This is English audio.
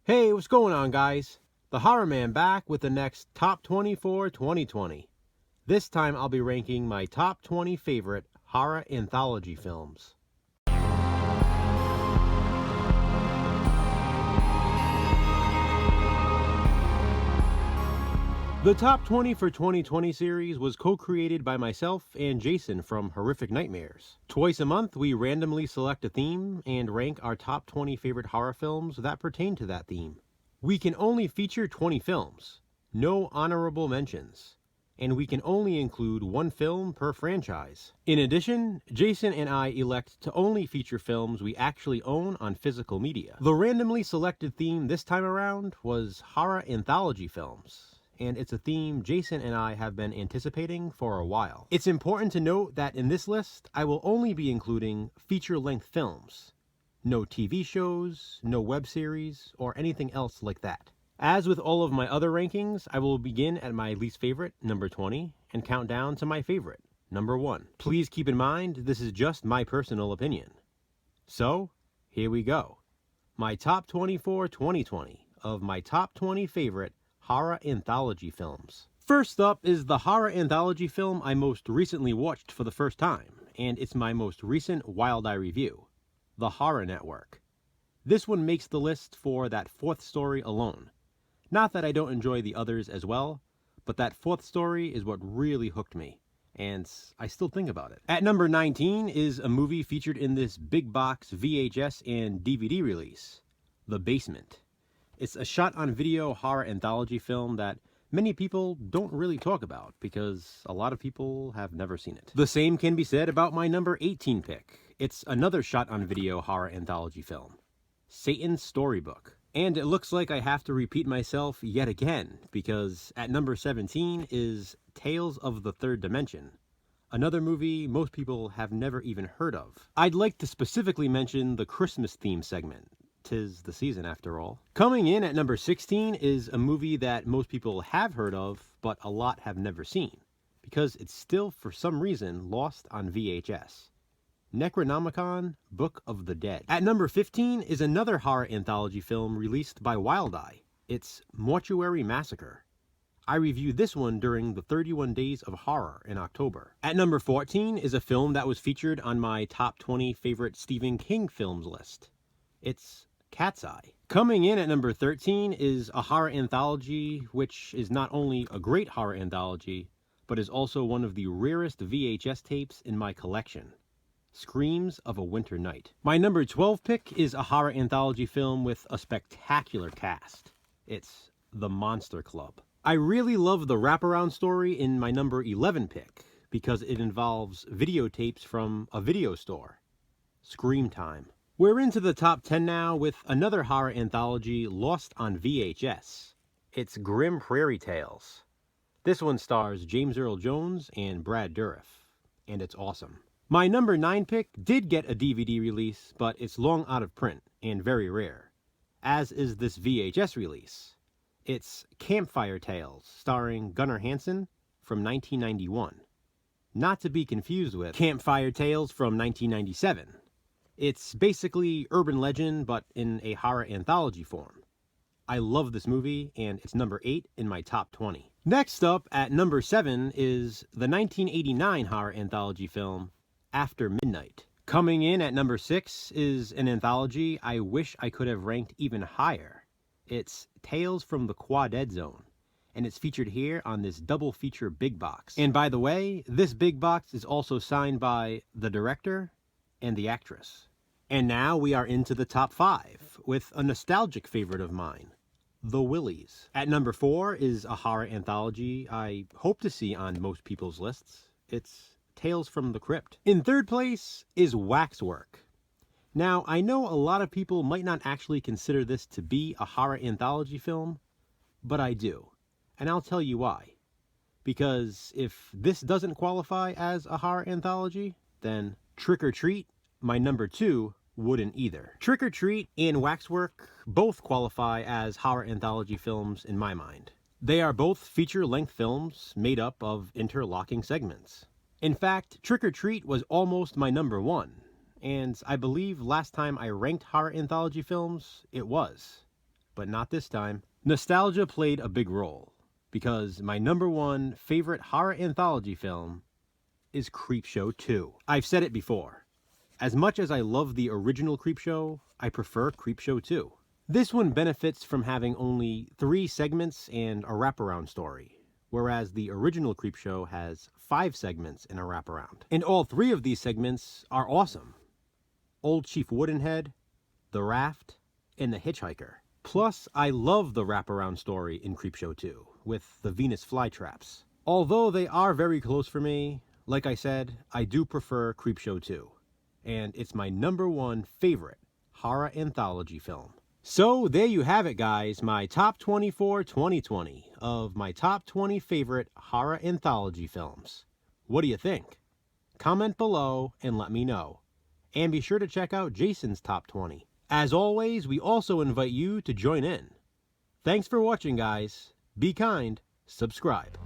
Hey, what's going on, guys? TheHORRORman back with the next Top 20 for 2020. This time I'll be ranking my top 20 favorite horror anthology films. The Top 20 for 2020 series was co-created by myself and Jason from Horrific Nightmares. Twice a month, we randomly select a theme and rank our top 20 favorite horror films that pertain to that theme. We can only feature 20 films, no honorable mentions, and we can only include one film per franchise. In addition, Jason and I elect to only feature films we actually own on physical media. The randomly selected theme this time around was horror anthology films, and it's a theme Jason and I have been anticipating for a while. It's important to note that in this list, I will only be including feature-length films. No TV shows, no web series, or anything else like that. As with all of my other rankings, I will begin at my least favorite, number 20, and count down to my favorite, number 1. Please keep in mind, this is just my personal opinion. So, here we go. My top 20 for 2020 of my top 20 favorite horror anthology films. First up is the horror anthology film I most recently watched for the first time, and it's my most recent Wild Eye review, The Horror Network. This one makes the list for that fourth story alone. Not that I don't enjoy the others as well, but that fourth story is what really hooked me, and I still think about it. At number 19 is a movie featured in this big box VHS and DVD release, The Basement. It's a shot-on-video horror anthology film that many people don't really talk about because a lot of people have never seen it. The same can be said about my number 18 pick. It's another shot-on-video horror anthology film, Satan's Storybook. And it looks like I have to repeat myself yet again, because at number 17 is Tales of the Third Dimension, another movie most people have never even heard of. I'd like to specifically mention the Christmas theme segment. 'Tis the season after all. Coming in at number 16 is a movie that most people have heard of, but a lot have never seen, because it's still for some reason lost on VHS. Necronomicon, Book of the Dead. At number 15 is another horror anthology film released by Wild Eye. It's Mortuary Massacre. I reviewed this one during the 31 Days of Horror in October. At number 14 is a film that was featured on my top 20 favorite Stephen King films list. It's Cat's Eye. Coming in at number 13 is a horror anthology, which is not only a great horror anthology, but is also one of the rarest VHS tapes in my collection. Screams of a Winter Night. My number 12 pick is a horror anthology film with a spectacular cast. It's The Monster Club. I really love the wraparound story in my number 11 pick because it involves videotapes from a video store. Scream Time. We're into the top 10 now with another horror anthology lost on VHS. It's Grim Prairie Tales. This one stars James Earl Jones and Brad Dourif, and it's awesome. My number 9 pick did get a DVD release, but it's long out of print and very rare, as is this VHS release. It's Campfire Tales, starring Gunnar Hansen, from 1991. Not to be confused with Campfire Tales from 1997. It's basically urban legend, but in a horror anthology form. I love this movie, and it's number 8 in my top 20. Next up, at number 7, is the 1989 horror anthology film, After Midnight. Coming in at number 6 is an anthology I wish I could have ranked even higher. It's Tales from the Quad-Ed Zone, and it's featured here on this double feature big box. And by the way, this big box is also signed by the director and the actress. And now we are into the top 5 with a nostalgic favorite of mine, The Willies. At number 4 is a horror anthology I hope to see on most people's lists. It's Tales from the Crypt. In third place is Waxwork. Now, I know a lot of people might not actually consider this to be a horror anthology film, but I do, and I'll tell you why. Because if this doesn't qualify as a horror anthology, then Trick or Treat, my number 2, wouldn't either. Trick or Treat and Waxwork both qualify as horror anthology films in my mind. They are both feature-length films made up of interlocking segments. In fact, Trick or Treat was almost my number 1, and I believe last time I ranked horror anthology films, it was. but not this time. Nostalgia played a big role, because my #1 favorite horror anthology film is Creepshow 2. I've said it before. As much as I love the original Creepshow, I prefer Creepshow 2. This one benefits from having only 3 segments and a wraparound story, whereas the original Creepshow has 5 segments and a wraparound. And all 3 of these segments are awesome. Old Chief Woodenhead, The Raft, and The Hitchhiker. Plus, I love the wraparound story in Creepshow 2, with the Venus flytraps. Although they are very close for me, like I said, I do prefer Creepshow 2. And it's my #1 favorite horror anthology film. So there you have it, guys, my top 20 for 2020 of my top 20 favorite horror anthology films. What do you think? Comment below and let me know. And be sure to check out Jason's top 20. As always, we also invite you to join in. Thanks for watching, guys. Be kind, subscribe.